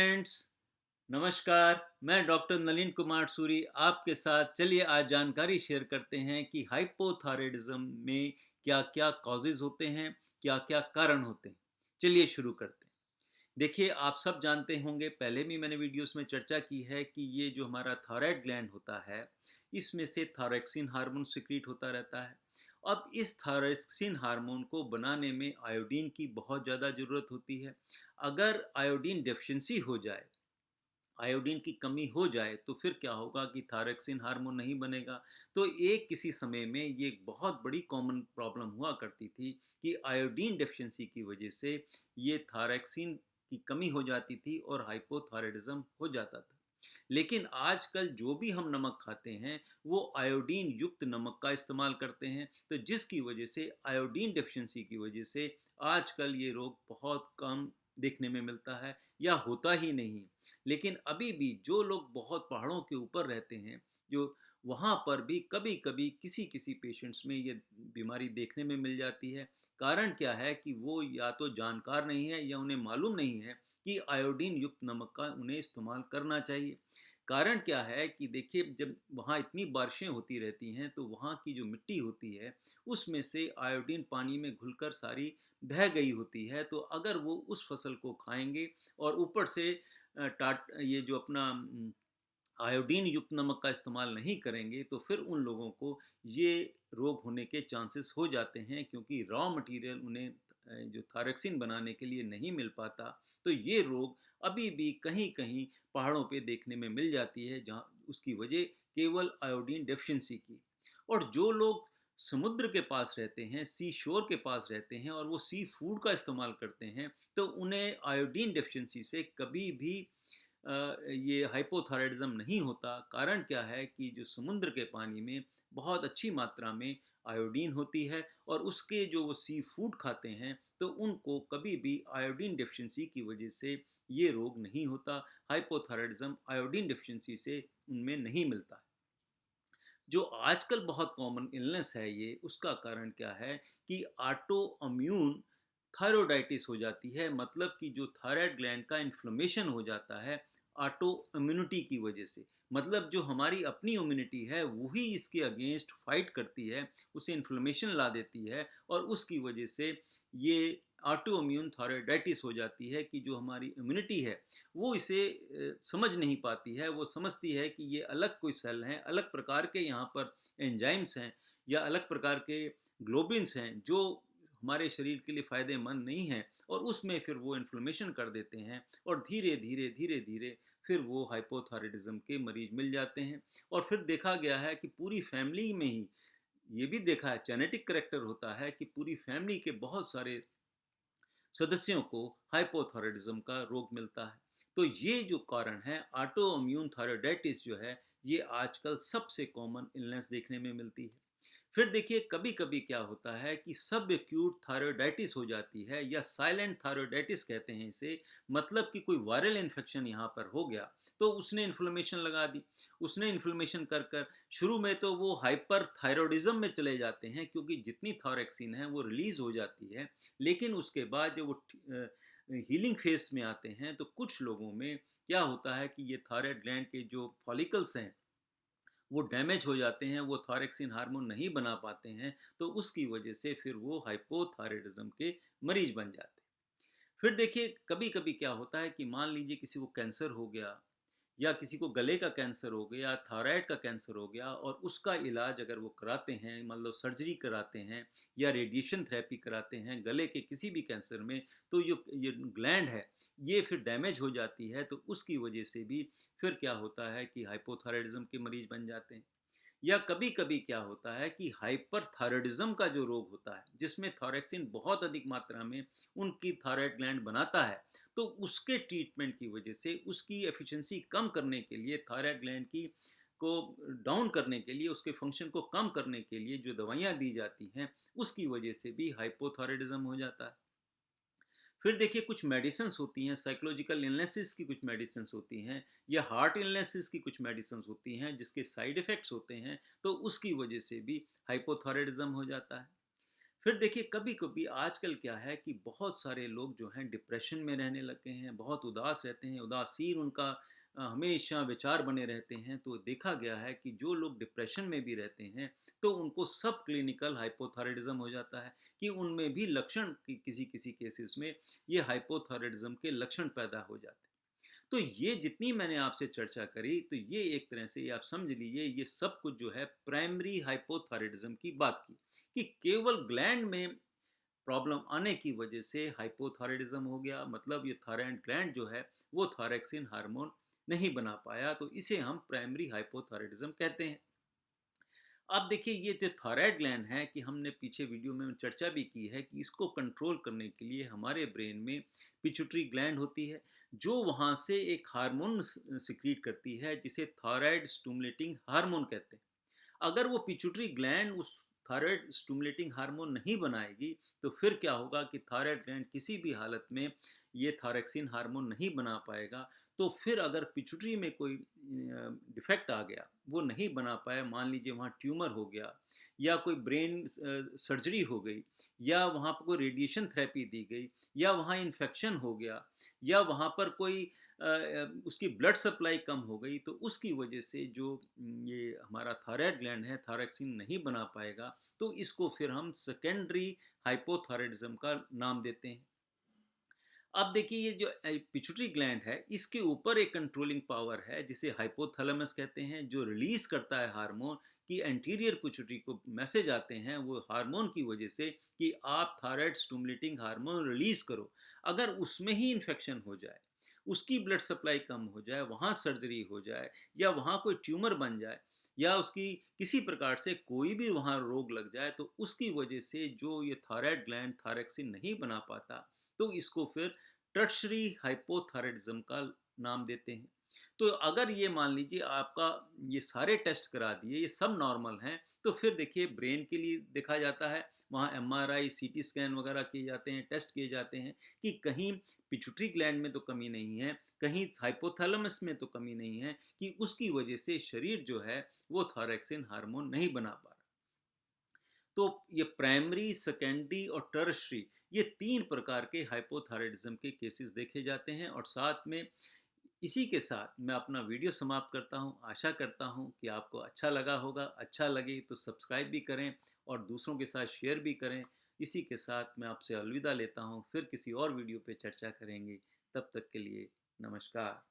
Friends, नमस्कार। मैं doctor Nalin Kumar Suri आपके साथ। चलिए आज जानकारी शेयर करते हैं कि हाइपोथायराइडिज्म में क्या क्या कॉजेज होते हैं, क्या क्या कारण होते हैं। चलिए शुरू करते हैं। देखिए, आप सब जानते होंगे, पहले भी मैंने वीडियोस में चर्चा की है कि ये जो हमारा थायराइड ग्लैंड होता है, इसमें से थायरॉक्सिन हार्मोन सिक्रीट होता रहता है। अब इस थायरॉक्सिन हार्मोन को बनाने में आयोडीन की बहुत ज़्यादा ज़रूरत होती है। अगर आयोडीन डेफिशिएंसी हो जाए, आयोडीन की कमी हो जाए, तो फिर क्या होगा कि थायरॉक्सिन हार्मोन नहीं बनेगा। तो एक किसी समय में ये एक बहुत बड़ी कॉमन प्रॉब्लम हुआ करती थी कि आयोडीन डेफिशिएंसी की वजह से ये थायरॉक्सिन की कमी हो जाती थी और हाइपोथायराइडिज्म हो जाता था। लेकिन आजकल जो भी हम नमक खाते हैं वो आयोडीन युक्त नमक का इस्तेमाल करते हैं, तो जिसकी वजह से आयोडीन डेफिशिएंसी की वजह से आजकल ये रोग बहुत कम देखने में मिलता है या होता ही नहीं। लेकिन अभी भी जो लोग बहुत पहाड़ों के ऊपर रहते हैं, जो वहाँ पर भी कभी कभी किसी किसी पेशेंट्स में ये बीमारी देखने में मिल जाती है। कारण क्या है कि वो या तो जानकार नहीं है या उन्हें मालूम नहीं है कि आयोडीन युक्त नमक का उन्हें इस्तेमाल करना चाहिए। कारण क्या है कि देखिए, जब वहाँ इतनी बारिशें होती रहती हैं तो वहाँ की जो मिट्टी होती है उसमें से आयोडीन पानी में घुलकर सारी बह गई होती है। तो अगर वो उस फसल को खाएंगे और ऊपर से टाट ये जो अपना आयोडीन युक्त नमक का इस्तेमाल नहीं करेंगे, तो फिर उन लोगों को ये रोग होने के चांसेस हो जाते हैं, क्योंकि रॉ मटेरियल उन्हें जो थायरॉक्सिन बनाने के लिए नहीं मिल पाता। तो ये रोग अभी भी कहीं कहीं पहाड़ों पे देखने में मिल जाती है, जहाँ उसकी वजह केवल आयोडीन डेफिशिएंसी की। और जो लोग समुद्र के पास रहते हैं, सी शोर के पास रहते हैं और वो सी फूड का इस्तेमाल करते हैं, तो उन्हें आयोडीन डेफिशिएंसी से कभी भी ये हाइपोथायराइडिज्म नहीं होता। कारण क्या है कि जो समुद्र के पानी में बहुत अच्छी मात्रा में आयोडीन होती है और उसके जो वो सी फूड खाते हैं, तो उनको कभी भी आयोडीन डेफिशिएंसी की वजह से ये रोग नहीं होता। हाइपोथायराइडिज्म आयोडीन डेफिशिएंसी से उनमें नहीं मिलता। जो आजकल बहुत कॉमन इलनेस है ये, उसका कारण क्या है कि ऑटो इम्यून थायरोडाइटिस हो जाती है। मतलब कि जो थायराइड ग्लैंड का इन्फ्लेमेशन हो जाता है ऑटो इम्यूनिटी की वजह से। मतलब जो हमारी अपनी इम्यूनिटी है वही इसके अगेंस्ट फाइट करती है, उसे इन्फ्लेमेशन ला देती है और उसकी वजह से ये ऑटो इम्यून थायरोडाइटिस हो जाती है कि जो हमारी इम्यूनिटी है वो इसे समझ नहीं पाती है। वो समझती है कि ये अलग कोई सेल हैं, अलग प्रकार के यहाँ पर एंजाइम्स हैं या अलग प्रकार के ग्लोबिन्स हैं जो हमारे शरीर के लिए फ़ायदेमंद नहीं हैं, और उसमें फिर वो इन्फ्लेमेशन कर देते हैं और धीरे धीरे धीरे धीरे फिर वो हाइपोथायराइडिज्म के मरीज मिल जाते हैं। और फिर देखा गया है कि पूरी फैमिली में ही ये भी देखा है, जेनेटिक करेक्टर होता है कि पूरी फैमिली के बहुत सारे सदस्यों को हाइपोथायराइडिज्म का रोग मिलता है। तो ये जो कारण है ऑटो इम्यून थायराइडाइटिस जो है, ये आजकल सबसे कॉमन इलनेस देखने में मिलती है। फिर देखिए, कभी कभी क्या होता है कि सब एक्यूट थायराइडाइटिस हो जाती है या साइलेंट थायराइडाइटिस कहते हैं इसे। मतलब कि कोई वायरल इन्फेक्शन यहाँ पर हो गया तो उसने इन्फ्लेमेशन लगा दी। उसने इन्फ्लेमेशन कर कर शुरू में तो वो हाइपर थायरॉइडिज्म में चले जाते हैं, क्योंकि जितनी थायरॉक्सिन है वो रिलीज हो जाती है। लेकिन उसके बाद जब वो हीलिंग फेस में आते हैं तो कुछ लोगों में क्या होता है कि ये थायराइड ग्लैंड के जो फॉलिकल्स हैं वो डैमेज हो जाते हैं, वो थायरॉक्सिन हार्मोन नहीं बना पाते हैं। तो उसकी वजह से फिर वो हाइपोथायराइडिज्म के मरीज बन जाते हैं। फिर देखिए, कभी कभी क्या होता है कि मान लीजिए किसी को कैंसर हो गया या किसी को गले का कैंसर हो गया, थायराइड का कैंसर हो गया, और उसका इलाज अगर वो कराते हैं, मतलब सर्जरी कराते हैं या रेडिएशन थेरेपी कराते हैं गले के किसी भी कैंसर में, तो ये ग्लैंड है ये फिर डैमेज हो जाती है। तो उसकी वजह से भी फिर क्या होता है कि हाइपोथायराइडिज्म के मरीज बन जाते हैं। या कभी कभी क्या होता है कि हाइपर थायराइडिज्म का जो रोग होता है, जिसमें थायरॉक्सिन बहुत अधिक मात्रा में उनकी थायराइड ग्लैंड बनाता है, तो उसके ट्रीटमेंट की वजह से उसकी एफिशिएंसी कम करने के लिए, थायराइड ग्लैंड की को डाउन करने के लिए, उसके फंक्शन को कम करने के लिए जो दवाइयाँ दी जाती हैं, उसकी वजह से भी हाइपोथायराइडिज्म हो जाता है। फिर देखिए, कुछ मेडिसिन्स होती हैं, साइकोलॉजिकल इलनेसेस की कुछ मेडिसिन्स होती हैं या हार्ट इलनेसेस की कुछ मेडिसिन्स होती हैं जिसके साइड इफ़ेक्ट्स होते हैं, तो उसकी वजह से भी हाइपोथायराइडिज्म हो जाता है। फिर देखिए कभी-कभी आजकल क्या है कि बहुत सारे लोग जो हैं डिप्रेशन में रहने लग गए हैं, बहुत उदास रहते हैं, उदासीन उनका हमेशा विचार बने रहते हैं। तो देखा गया है कि जो लोग डिप्रेशन में भी रहते हैं, तो उनको सब क्लिनिकल हाइपोथायरायडिज़्म हो जाता है कि उनमें भी लक्षण कि किसी-किसी केसेस में ये हाइपोथायरायडिज़्म के लक्षण पैदा हो जाते हैं। तो ये जितनी मैंने आपसे चर्चा करी, तो ये एक तरह से ये आप समझ लीजिए ये सब कुछ जो है प्राइमरी हाइपोथायरायडिज़्म की बात की, कि केवल ग्लैंड में प्रॉब्लम आने की वजह से हाइपोथायरायडिज्म हो गया, मतलब ये थायराइड ग्लैंड जो है वो थायरॉक्सिन हार्मोन नहीं बना पाया, तो इसे हम प्राइमरी हाइपोथायरायडिज्म कहते हैं। अब देखिए ये जो थायराइड ग्लैंड है कि हमने पीछे वीडियो में चर्चा भी की है कि इसको कंट्रोल करने के लिए हमारे ब्रेन में पिट्यूटरी ग्लैंड होती है, जो वहाँ से एक हार्मोन सिक्रीट करती है जिसे थायराइड स्टिमुलेटिंग हार्मोन कहते हैं। अगर वो पिट्यूटरी ग्लैंड उस थायराइड स्टिमुलेटिंग हार्मोन नहीं बनाएगी, तो फिर क्या होगा कि थायराइड ग्लैंड किसी भी हालत में ये थायरॉक्सिन हार्मोन नहीं बना पाएगा। तो फिर अगर पिट्यूटरी में कोई डिफेक्ट आ गया, वो नहीं बना पाया, मान लीजिए वहाँ ट्यूमर हो गया या कोई ब्रेन सर्जरी हो गई या वहाँ पर कोई रेडिएशन थेरेपी दी गई या वहाँ इन्फेक्शन हो गया या वहाँ पर कोई उसकी ब्लड सप्लाई कम हो गई, तो उसकी वजह से जो ये हमारा थायराइड ग्लैंड है थायरॉक्सिन नहीं बना पाएगा, तो इसको फिर हम सेकेंडरी हाइपोथायरायडिज्म का नाम देते हैं। अब देखिए ये जो पिट्यूटरी ग्लैंड है इसके ऊपर एक कंट्रोलिंग पावर है जिसे हाइपोथैलेमस कहते हैं, जो रिलीज करता है हार्मोन कि एंटीरियर पिट्यूटरी को मैसेज आते हैं वो हार्मोन की वजह से कि आप थायराइड स्टिमुलेटिंग हार्मोन रिलीज करो। अगर उसमें ही इन्फेक्शन हो जाए, उसकी ब्लड सप्लाई कम हो जाए, वहाँ सर्जरी हो जाए या वहाँ कोई ट्यूमर बन जाए या उसकी किसी प्रकार से कोई भी वहाँ रोग लग जाए, तो उसकी वजह से जो ये थायराइड ग्लैंड थायरॉक्सिन नहीं बना पाता, तो इसको फिर टर्शरी हाइपोथायरायडिज्म का नाम देते हैं। तो अगर ये मान लीजिए आपका ये सारे टेस्ट करा दिए, ये सब नॉर्मल हैं, तो फिर देखिए ब्रेन के लिए देखा जाता है, वहाँ एमआरआई सीटी स्कैन वगैरह किए जाते हैं, टेस्ट किए जाते हैं कि कहीं पिट्यूटरी ग्लैंड में तो कमी नहीं है, कहीं हाइपोथैलेमस में तो कमी नहीं है कि उसकी वजह से शरीर जो है वो थायरॉक्सिन हार्मोन नहीं बना पा रहा। तो ये प्राइमरी, सेकेंडरी और टर्शरी, ये 3 प्रकार के हाइपोथायरायडिज्म के केसेस देखे जाते हैं। और साथ में इसी के साथ मैं अपना वीडियो समाप्त करता हूँ। आशा करता हूँ कि आपको अच्छा लगा होगा। अच्छा लगे तो सब्सक्राइब भी करें और दूसरों के साथ शेयर भी करें। इसी के साथ मैं आपसे अलविदा लेता हूँ। फिर किसी और वीडियो पे चर्चा करेंगे। तब तक के लिए नमस्कार।